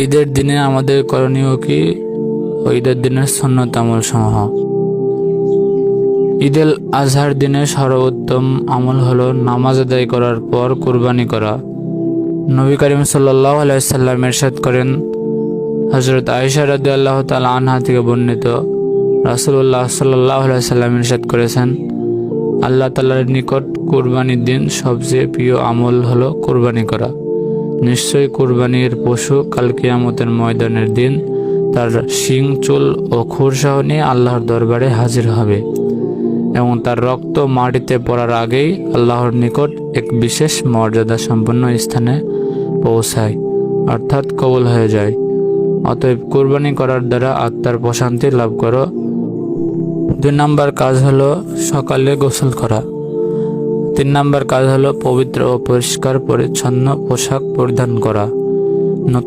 ঈদের দিনে আমাদের করণীয় কি ও ঈদের দিনের সুন্নত আমল সমূহ। ঈদুল আজহার দিনে সর্বোত্তম আমল হলো নামাজ আদায় করার পর কুরবানি করা। নবী করিম সাল্লাল্লাহু আলাইহি সাল্লাম ইরশাদ করেন, হযরত আয়েশা রাদিয়াল্লাহু তাআলা আনহা থেকে বর্ণিত, রাসূলুল্লাহ সাল্লাল্লাহু আলাইহি সাল্লাম ইরশাদ করেছেন, আল্লাহ তাআলার নিকট কুরবানির দিন সবচেয়ে প্রিয় আমল হলো কুরবানি করা। নিশ্চয়ই কুরবানির পশু কাল কিয়ামতের ময়দানের দিন তার শিং, চুল ও খুরসহ নিয়ে আল্লাহর দরবারে হাজির হবে এবং তার রক্ত মাটিতে পড়ার আগেই আল্লাহর নিকট এক বিশেষ মর্যাদা সম্পন্ন স্থানে পৌঁছায়, অর্থাৎ কবুল হয়ে যায়। অতএব কুরবানি করার দ্বারা আত্মার প্রশান্তি লাভ করো। 2 নম্বর কাজ হলো সকালে গোসল করা। 3 নম্বর কাজ হলো পবিত্র ও পরিষ্কার পরিচ্ছন্ন পোশাক পরিধান করা।